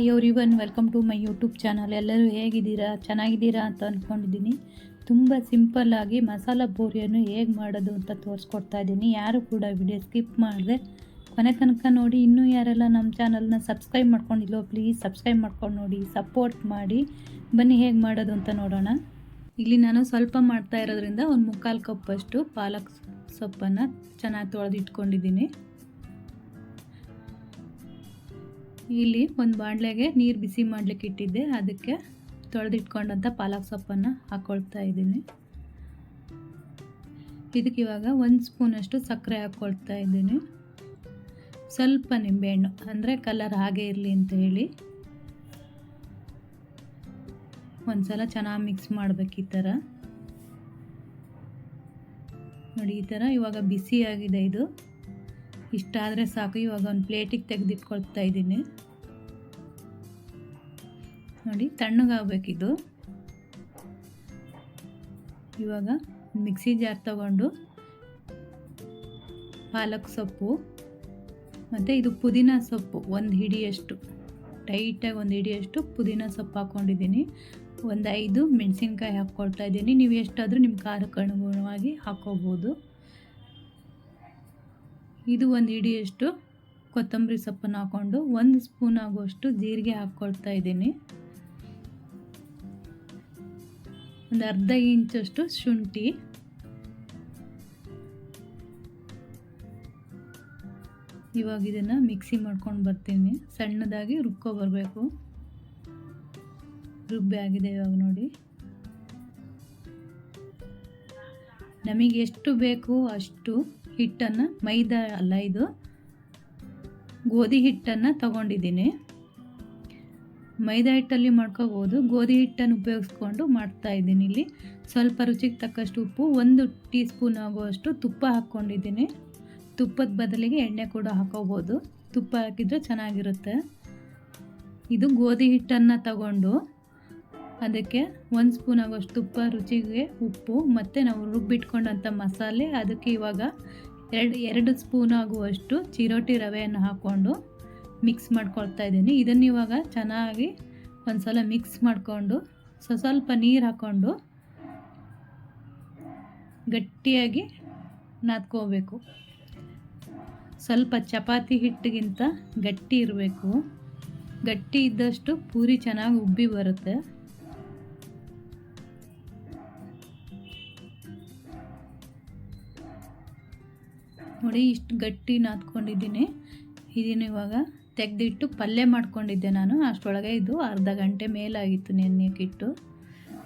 Hi everyone, welcome to my YouTube channel. ಎಲ್ಲರೂ ಹೇಗಿದ್ದೀರಾ? ಚೆನ್ನಾಗಿದ್ದೀರಾ ಅಂತ ಅಂದ್ಕೊಂಡಿದ್ದೀನಿ. ತುಂಬ ಸಿಂಪಲ್ಲಾಗಿ ಮಸಾಲ ಪೂರಿಯನ್ನು ಹೇಗೆ ಮಾಡೋದು ಅಂತ ತೋರಿಸ್ಕೊಡ್ತಾ ಇದ್ದೀನಿ. ಯಾರು ಕೂಡ ವಿಡಿಯೋ ಸ್ಕಿಪ್ ಮಾಡಿದೆ ಕೊನೆ ತನಕ ನೋಡಿ. ಇನ್ನೂ ಯಾರೆಲ್ಲ ನಮ್ಮ ಚಾನಲ್ನ ಸಬ್ಸ್ಕ್ರೈಬ್ ಮಾಡ್ಕೊಂಡಿಲ್ಲೋ ಪ್ಲೀಸ್ ಸಬ್ಸ್ಕ್ರೈಬ್ ಮಾಡ್ಕೊಂಡು ನೋಡಿ, ಸಪೋರ್ಟ್ ಮಾಡಿ. ಬನ್ನಿ ಹೇಗೆ ಮಾಡೋದು ಅಂತ ನೋಡೋಣ. ಇಲ್ಲಿ ನಾನು ಸ್ವಲ್ಪ ಮಾಡ್ತಾ ಇರೋದ್ರಿಂದ ಒಂದು 3/4 ಕಪ್ಪಷ್ಟು ಪಾಲಕ್ ಸೊಪ್ಪನ್ನು ಚೆನ್ನಾಗಿ ತೊಳೆದು ಇಟ್ಕೊಂಡಿದ್ದೀನಿ. ಇಲ್ಲಿ ಒಂದು ಬಾಣಲೆಗೆ ನೀರು ಬಿಸಿ ಮಾಡಲಿಕ್ಕೆ ಇಟ್ಟಿದ್ದೆ, ಅದಕ್ಕೆ ತೊಳೆದಿಟ್ಕೊಂಡಂಥ ಪಾಲಕ್ ಸೊಪ್ಪನ್ನು ಹಾಕ್ಕೊಳ್ತಾ ಇದ್ದೀನಿ. ಇದಕ್ಕೆ ಇವಾಗ 1 ಸ್ಪೂನಷ್ಟು ಸಕ್ಕರೆ ಹಾಕ್ಕೊಳ್ತಾ ಇದ್ದೀನಿ. ಸ್ವಲ್ಪ ನಿಂಬೆಹಣ್ಣು, ಅಂದರೆ ಕಲರ್ ಹಾಗೆ ಇರಲಿ ಅಂತ ಹೇಳಿ. ಒಂದ್ಸಲ ಚೆನ್ನಾಗಿ ಮಿಕ್ಸ್ ಮಾಡಬೇಕು. ಈ ಥರ ನೋಡಿ, ಈ ಥರ ಇವಾಗ ಬಿಸಿಯಾಗಿದೆ. ಇದು ಇಷ್ಟಾದರೆ ಸಾಕು. ಇವಾಗ ಒಂದು ಪ್ಲೇಟಿಗೆ ತೆಗೆದಿಟ್ಕೊಳ್ತಾ ಇದ್ದೀನಿ. ನೋಡಿ, ತಣ್ಣಗಾಗಬೇಕಿದು. ಇವಾಗ ಮಿಕ್ಸಿ ಜಾರ್ ತಗೊಂಡು ಪಾಲಕ್ ಸೊಪ್ಪು ಮತ್ತು ಇದು ಪುದೀನ ಸೊಪ್ಪು ಒಂದು ಹಿಡಿಯಷ್ಟು, ಟೈಟಾಗಿ ಒಂದು ಹಿಡಿಯಷ್ಟು ಪುದೀನ ಸೊಪ್ಪು ಹಾಕ್ಕೊಂಡಿದ್ದೀನಿ. ಒಂದು 5 ಮೆಣಸಿನ್ಕಾಯಿ ಹಾಕ್ಕೊಳ್ತಾ ಇದ್ದೀನಿ. ನೀವು ಎಷ್ಟಾದರೂ ನಿಮ್ಮ ಖಾರಕ್ಕೆ ಅನುಗುಣವಾಗಿ ಹಾಕ್ಕೋಬೋದು. ಇದು ಒಂದು ಹಿಡಿಯಷ್ಟು ಕೊತ್ತಂಬರಿ ಸೊಪ್ಪನ್ನು ಹಾಕ್ಕೊಂಡು 1 ಸ್ಪೂನ್ ಆಗುವಷ್ಟು ಜೀರಿಗೆ ಹಾಕ್ಕೊಳ್ತಾ ಇದ್ದೀನಿ. ಒಂದು ಅರ್ಧ ಇಂಚಷ್ಟು ಶುಂಠಿ, ಇವಾಗ ಇದನ್ನು ಮಿಕ್ಸಿ ಮಾಡ್ಕೊಂಡು ಬರ್ತೀನಿ. ಸಣ್ಣದಾಗಿ ರುಬ್ಕೊಬರಬೇಕು. ರುಬ್ಬಿ ಆಗಿದೆ ಇವಾಗ ನೋಡಿ. ನಮಗೆ ಎಷ್ಟು ಬೇಕು ಅಷ್ಟು ಹಿಟ್ಟನ್ನು, ಮೈದಾ ಅಲ್ಲ ಇದು ಗೋಧಿ ಹಿಟ್ಟನ್ನು ತಗೊಂಡಿದ್ದೀನಿ. ಮೈದಾ ಹಿಟ್ಟಲ್ಲಿ ಮಾಡ್ಕೋಬೋದು, ಗೋಧಿ ಹಿಟ್ಟನ್ನು ಉಪಯೋಗಿಸ್ಕೊಂಡು ಮಾಡ್ತಾಯಿದ್ದೀನಿ. ಇಲ್ಲಿ ಸ್ವಲ್ಪ ರುಚಿಗೆ ತಕ್ಕಷ್ಟು ಉಪ್ಪು, 1 ಟೀ ಸ್ಪೂನ್ ಆಗುವಷ್ಟು ತುಪ್ಪ ಹಾಕ್ಕೊಂಡಿದ್ದೀನಿ. ತುಪ್ಪದ ಬದಲಿಗೆ ಎಣ್ಣೆ ಕೂಡ ಹಾಕೋಬೋದು. ತುಪ್ಪ ಹಾಕಿದರೆ ಚೆನ್ನಾಗಿರುತ್ತೆ. ಇದು ಗೋಧಿ ಹಿಟ್ಟನ್ನು ತಗೊಂಡು ಅದಕ್ಕೆ 1 ಸ್ಪೂನ್ ಆಗುವಷ್ಟು ತುಪ್ಪ, ರುಚಿಗೆ ಉಪ್ಪು ಮತ್ತು ನಾವು ರುಬ್ಬಿಟ್ಕೊಂಡಂಥ ಮಸಾಲೆ, ಅದಕ್ಕೆ ಇವಾಗ 2 ಸ್ಪೂನ್ ಆಗುವಷ್ಟು ಚಿರೋಟಿ ರವೆಯನ್ನು ಹಾಕ್ಕೊಂಡು ಮಿಕ್ಸ್ ಮಾಡ್ಕೊಳ್ತಾ ಇದ್ದೀನಿ. ಇದನ್ನು ಇವಾಗ ಚೆನ್ನಾಗಿ ಒಂದು ಸಲ ಮಿಕ್ಸ್ ಮಾಡಿಕೊಂಡು ಸ್ವಲ್ಪ ನೀರು ಹಾಕ್ಕೊಂಡು ಗಟ್ಟಿಯಾಗಿ ನಾದ್ಕೋಬೇಕು. ಸ್ವಲ್ಪ ಚಪಾತಿ ಹಿಟ್ಟಿಗಿಂತ ಗಟ್ಟಿ ಇರಬೇಕು. ಗಟ್ಟಿ ಇದ್ದಷ್ಟು ಪೂರಿ ಚೆನ್ನಾಗಿ ಉಬ್ಬಿ ಬರುತ್ತೆ. ನೋಡಿ, ಇಷ್ಟು ಗಟ್ಟಿ ನಾದ್ಕೊಂಡಿದ್ದೀನಿ. ಇದನ್ನು ಇವಾಗ ತೆಗೆದಿಟ್ಟು ಪಲ್ಯ ಮಾಡ್ಕೊಂಡಿದ್ದೆ ನಾನು. ಅಷ್ಟರೊಳಗೆ ಇದು ಅರ್ಧ ಗಂಟೆ ಮೇಲಾಗಿತ್ತು ನೆನೆಯಕ್ಕಿಟ್ಟು.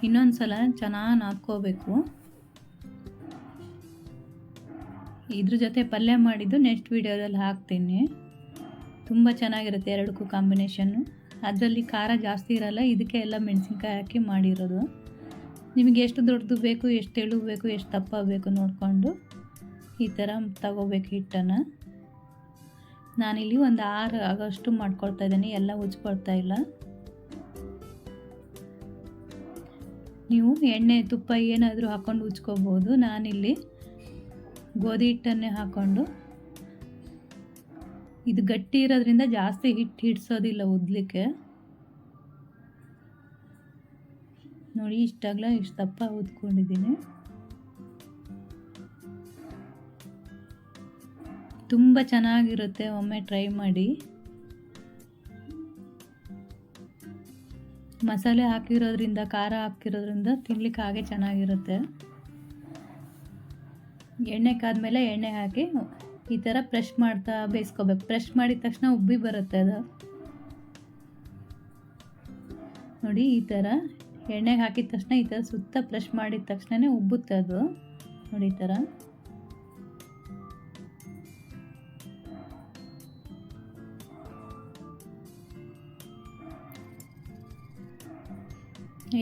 ಇನ್ನೊಂದು ಸಲ ಚೆನ್ನಾಗಿ ನಾದ್ಕೋಬೇಕು. ಇದ್ರ ಜೊತೆ ಪಲ್ಯ ಮಾಡಿದ್ದು ನೆಕ್ಸ್ಟ್ ವೀಡಿಯೋದಲ್ಲಿ ಹಾಕ್ತೀನಿ. ತುಂಬ ಚೆನ್ನಾಗಿರುತ್ತೆ ಎರಡಕ್ಕೂ ಕಾಂಬಿನೇಷನ್ನು. ಅದರಲ್ಲಿ ಖಾರ ಜಾಸ್ತಿ ಇರಲ್ಲ, ಇದಕ್ಕೆ ಎಲ್ಲ ಮೆಣಸಿನ್ಕಾಯಿ ಹಾಕಿ ಮಾಡಿರೋದು. ನಿಮಗೆ ಎಷ್ಟು ದೊಡ್ಡದು ಬೇಕು, ಎಷ್ಟು ತೆಳು ಬೇಕು, ಎಷ್ಟು ದಪ್ಪ ಬೇಕು ನೋಡಿಕೊಂಡು ಈ ಥರ ತಗೋಬೇಕು ಹಿಟ್ಟನ್ನು. ನಾನಿಲ್ಲಿ ಒಂದು 6 ಆಗೋಷ್ಟು ಮಾಡ್ಕೊಳ್ತಾ ಇದ್ದೀನಿ, ಎಲ್ಲ ಉಜ್ಕೊಳ್ತಾ ಇಲ್ಲ. ನೀವು ಎಣ್ಣೆ ತುಪ್ಪ ಏನಾದರೂ ಹಾಕ್ಕೊಂಡು ಉಜ್ಕೋಬೋದು. ನಾನಿಲ್ಲಿ ಗೋಧಿ ಹಿಟ್ಟನ್ನೇ ಹಾಕ್ಕೊಂಡು, ಇದು ಗಟ್ಟಿ ಇರೋದ್ರಿಂದ ಜಾಸ್ತಿ ಹಿಟ್ಟು ಹಿಡ್ಸೋದಿಲ್ಲ ಉದ್ಲಿಕ್ಕೆ. ನೋಡಿ, ಇಷ್ಟಾಗಲ ಇಷ್ಟು ದಪ್ಪ ಉದ್ಕೊಂಡಿದ್ದೀನಿ. ತುಂಬ ಚೆನ್ನಾಗಿರುತ್ತೆ, ಒಮ್ಮೆ ಟ್ರೈ ಮಾಡಿ. ಮಸಾಲೆ ಹಾಕಿರೋದ್ರಿಂದ, ಖಾರ ಹಾಕಿರೋದ್ರಿಂದ ತಿನ್ಲಿಕ್ಕೆ ಹಾಗೆ ಚೆನ್ನಾಗಿರುತ್ತೆ. ಎಣ್ಣೆ ಕಾದ್ಮೇಲೆ ಎಣ್ಣೆ ಹಾಕಿ ಈ ಥರ ಪ್ರೆಶ್ ಮಾಡ್ತಾ ಬೇಯಿಸ್ಕೋಬೇಕು. ಪ್ರೆಶ್ ಮಾಡಿದ ತಕ್ಷಣ ಉಬ್ಬಿ ಬರುತ್ತೆ ಅದು. ನೋಡಿ, ಈ ಥರ ಎಣ್ಣೆಗೆ ಹಾಕಿದ ತಕ್ಷಣ ಈ ಥರ ಸುತ್ತ ಪ್ರೆಶ್ ಮಾಡಿದ ತಕ್ಷಣವೇ ಉಬ್ಬುತ್ತೆ ಅದು. ನೋಡಿ, ಈ ಥರ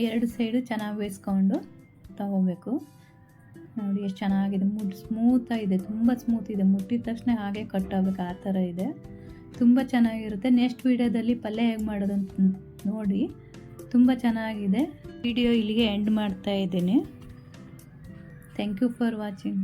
ಎರಡು ಸೈಡು ಚೆನ್ನಾಗಿ ಬೇಯಿಸ್ಕೊಂಡು ತಗೋಬೇಕು. ನೋಡಿ ಎಷ್ಟು ಚೆನ್ನಾಗಿದೆ, ಸ್ಮೂತಾಗಿದೆ, ತುಂಬ ಸ್ಮೂತ್ ಇದೆ. ಮುಟ್ಟಿದ ತಕ್ಷಣ ಹಾಗೆ ಕಟ್ ಆಗಬೇಕು, ಆ ಥರ ಇದೆ. ತುಂಬ ಚೆನ್ನಾಗಿರುತ್ತೆ. ನೆಕ್ಸ್ಟ್ ವೀಡಿಯೋದಲ್ಲಿ ಪಲ್ಯ ಹೇಗೆ ಮಾಡೋದು ಅಂತ ನೋಡಿ. ತುಂಬ ಚೆನ್ನಾಗಿದೆ. ವಿಡಿಯೋ ಇಲ್ಲಿಗೆ ಎಂಡ್ ಮಾಡ್ತಾ ಇದ್ದೀನಿ. Thank you for watching.